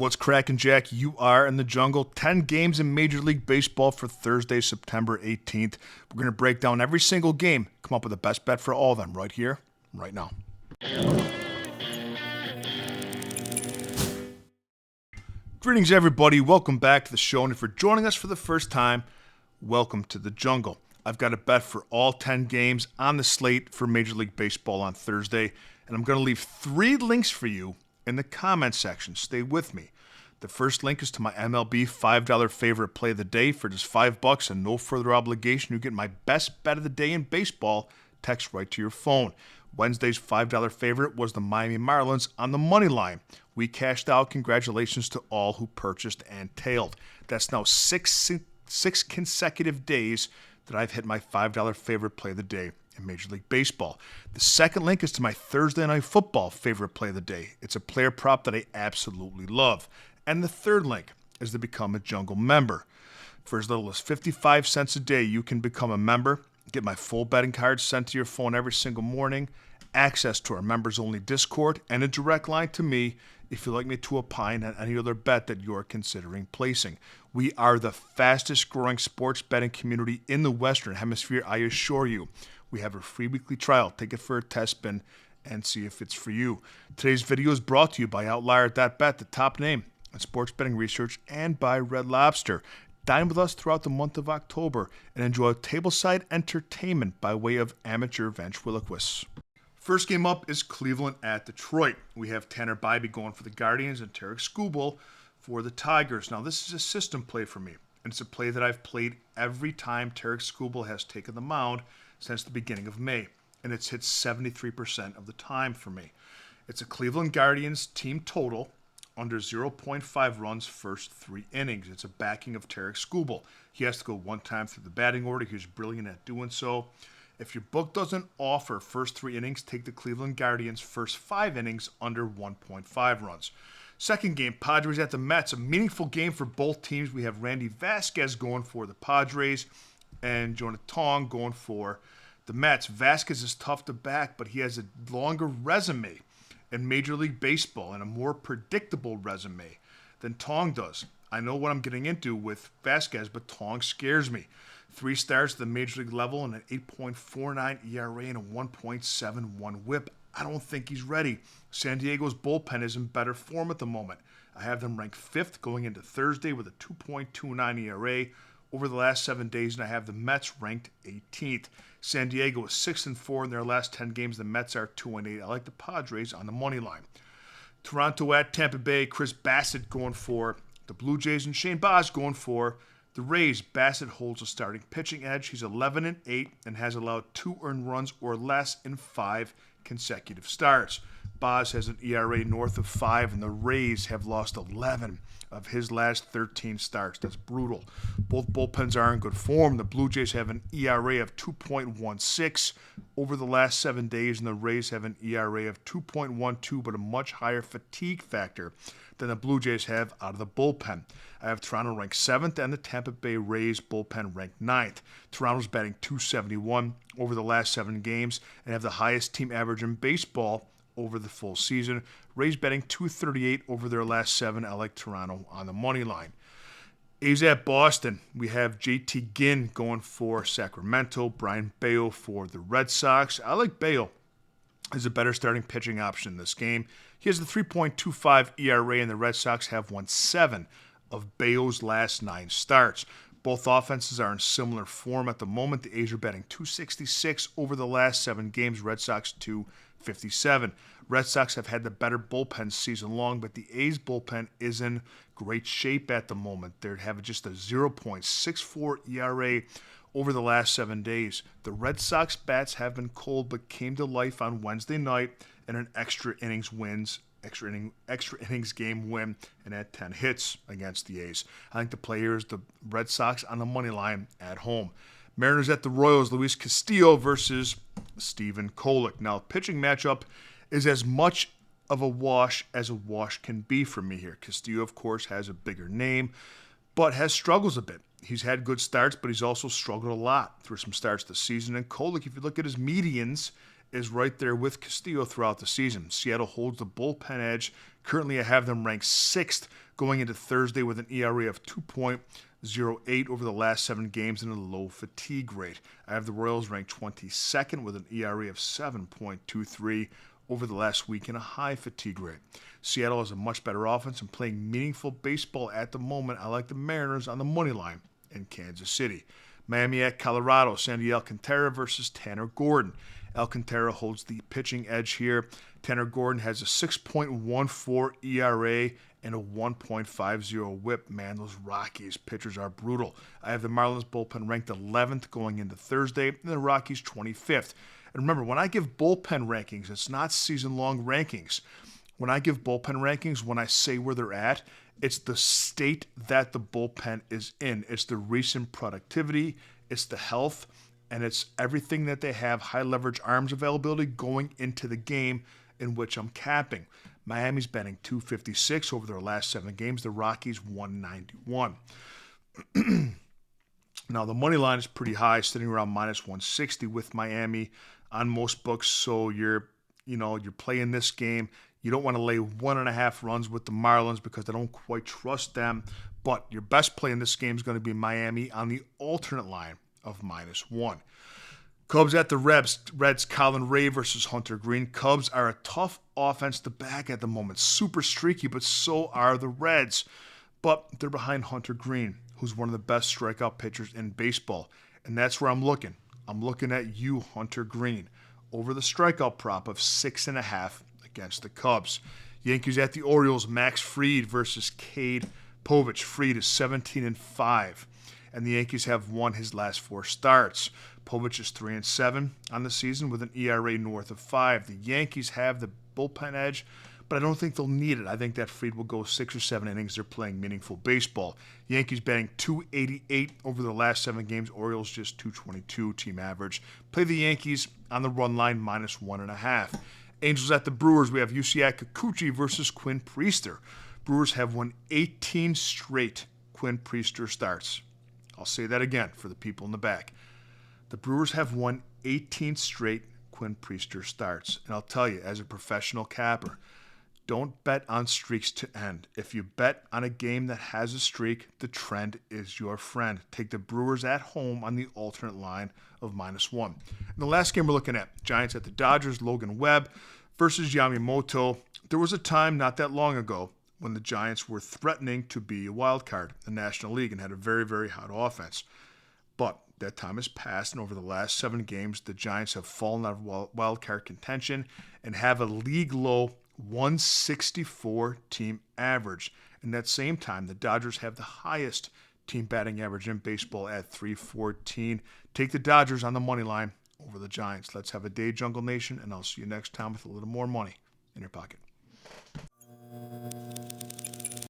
What's cracking, Jack? You are in the jungle. 10 games in Major League Baseball for Thursday, September 18th. We're going to break down every single game, come up with the best bet for all of them right here, right now. Greetings, everybody. Welcome back to the show. And if you're joining us for the first time, welcome to the jungle. I've got a bet for all 10 games on the slate for Major League Baseball on Thursday, and I'm going to leave 3 links for you in the comment section. Stay with me. The first link is to my MLB $5 favorite play of the day for just $5 and no further obligation. You get my best bet of the day in baseball text right to your phone. Wednesday's $5 favorite was the Miami Marlins on the money line. We cashed out. Congratulations to all who purchased and tailed. That's now six consecutive days that I've hit my $5 favorite play of the day in Major League Baseball. The second link is to my Thursday Night Football favorite play of the day. It's a player prop that I absolutely love. And the third link is to become a Jungle member. For as little as 55 cents a day, you can become a member, get my full betting cards sent to your phone every single morning, access to our members-only Discord, and a direct line to me if you'd like me to opine on any other bet that you're considering placing. We are the fastest-growing sports betting community in the Western Hemisphere, I assure you. We have a free weekly trial. Take it for a test spin and see if it's for you. Today's video is brought to you by Outlier.bet, the top name in sports betting research, and by Red Lobster. Dine with us throughout the month of October and enjoy tableside entertainment by way of amateur ventriloquists. First game up is Cleveland at Detroit. We have Tanner Bybee going for the Guardians and Tarek Skubal for the Tigers. Now, this is a system play for me, and it's a play that I've played every time Tarek Skubal has taken the mound since the beginning of May, and it's hit 73% of the time for me. It's a Cleveland Guardians team total under 0.5 runs first 3 innings. It's a backing of Tarek Skubal. He has to go one time through the batting order. He's brilliant at doing so. If your book doesn't offer first 3 innings, take the Cleveland Guardians first 5 innings under 1.5 runs. Second game, Padres at the Mets. A meaningful game for both teams. We have Randy Vasquez going for the Padres and Jonah Tong going for the Mets. Vasquez is tough to back, but he has a longer resume in Major League Baseball and a more predictable resume than Tong does. I know what I'm getting into with Vasquez, but Tong scares me. 3 starts at the Major League level and an 8.49 ERA and a 1.71 whip. I don't think he's ready. San Diego's bullpen is in better form at the moment. I have them ranked 5th going into Thursday with a 2.29 ERA over the last 7 days, and I have the Mets ranked 18th. San Diego is 6-4 in their last 10 games. The Mets are 2-8. I like the Padres on the money line. Toronto at Tampa Bay. Chris Bassett going for the Blue Jays and Shane Baz going for the Rays. Bassett holds a starting pitching edge. He's 11-8 and has allowed 2 earned runs or less in 5 consecutive starts. Baz has an ERA north of 5, and the Rays have lost 11 of his last 13 starts. That's brutal. Both bullpens are in good form. The Blue Jays have an ERA of 2.16 over the last 7 days, and the Rays have an ERA of 2.12, but a much higher fatigue factor than the Blue Jays have out of the bullpen. I have Toronto ranked 7th and the Tampa Bay Rays bullpen ranked 9th. Toronto's batting .271 over the last 7 games and have the highest team average in baseball over the full season. Rays betting .238 over their last 7. I like Toronto on the money line. A's at Boston. We have JT Ginn going for Sacramento. Brian Bayo for the Red Sox. I like Bayo as a better starting pitching option in this game. He has a 3.25 ERA, and the Red Sox have won 7 of Bayo's last 9 starts. Both offenses are in similar form at the moment. The A's are batting .266 over the last 7 games. Red Sox .257. Red Sox have had the better bullpen season long, but the A's bullpen is in great shape at the moment. They have just a 0.64 ERA over the last 7 days. The Red Sox bats have been cold, but came to life on Wednesday night in an extra innings game win and had 10 hits against the A's. I think the play here is the Red Sox on the money line at home. Mariners at the Royals. Luis Castillo versus Stephen Kolek. Now, pitching matchup is as much of a wash as a wash can be for me here. Castillo, of course, has a bigger name, but has struggles a bit. He's had good starts, but he's also struggled a lot through some starts this season. And Kolek, if you look at his medians is right there with Castillo throughout the season. Seattle holds the bullpen edge. Currently, I have them ranked 6th going into Thursday with an ERA of 2.08 over the last 7 games and a low fatigue rate. I have the Royals ranked 22nd with an ERA of 7.23 over the last week and a high fatigue rate. Seattle has a much better offense and playing meaningful baseball at the moment. I like the Mariners on the money line in Kansas City. Miami at Colorado. Sandy Alcantara versus Tanner Gordon. Alcantara holds the pitching edge here. Tanner Gordon has a 6.14 ERA and a 1.50 whip. Man, those Rockies pitchers are brutal. I have the Marlins bullpen ranked 11th going into Thursday, and the Rockies 25th. And remember, when I give bullpen rankings, it's not season-long rankings. When I give bullpen rankings, when I say where they're at, it's the state that the bullpen is in. It's the recent productivity, it's the health, and it's everything that they have, high leverage arms availability going into the game in which I'm capping. Miami's batting .256 over their last 7 games. The Rockies 191. Now the money line is pretty high, sitting around minus 160 with Miami on most books. So you're playing this game. You don't want to lay 1.5 runs with the Marlins because I don't quite trust them. But your best play in this game is going to be Miami on the alternate line of -1. Cubs at the Reds, Colin Ray versus Hunter Green. Cubs are a tough offense to back at the moment. Super streaky, but so are the Reds. But they're behind Hunter Green, who's one of the best strikeout pitchers in baseball. And that's where I'm looking. I'm looking at you, Hunter Green, over the strikeout prop of 6.5 against the Cubs. Yankees at the Orioles, Max Fried versus Cade Povich. Fried is 17-5. And the Yankees have won his last 4 starts. Povich is 3-7 on the season with an ERA north of 5. The Yankees have the bullpen edge, but I don't think they'll need it. I think that Fried will go 6 or 7 innings. They're playing meaningful baseball. Yankees batting .288 over the last 7 games. Orioles just .222 team average. Play the Yankees on the run line -1.5. Angels at the Brewers. We have Yusei Kikuchi versus Quinn Priester. Brewers have won 18 straight Quinn Priester starts. I'll say that again for the people in the back. The Brewers have won 18 straight Quinn Priester starts. And I'll tell you, as a professional capper, don't bet on streaks to end. If you bet on a game that has a streak, the trend is your friend. Take the Brewers at home on the alternate line of -1. And the last game we're looking at, Giants at the Dodgers, Logan Webb versus Yamamoto. There was a time not that long ago when the Giants were threatening to be a wild card in the National League and had a very, very hot offense. But that time has passed, and over the last 7 games, the Giants have fallen out of wild card contention and have a league-low 164 team average. In that same time, the Dodgers have the highest team batting average in baseball at .314. Take the Dodgers on the money line over the Giants. Let's have a day, Jungle Nation, and I'll see you next time with a little more money in your pocket.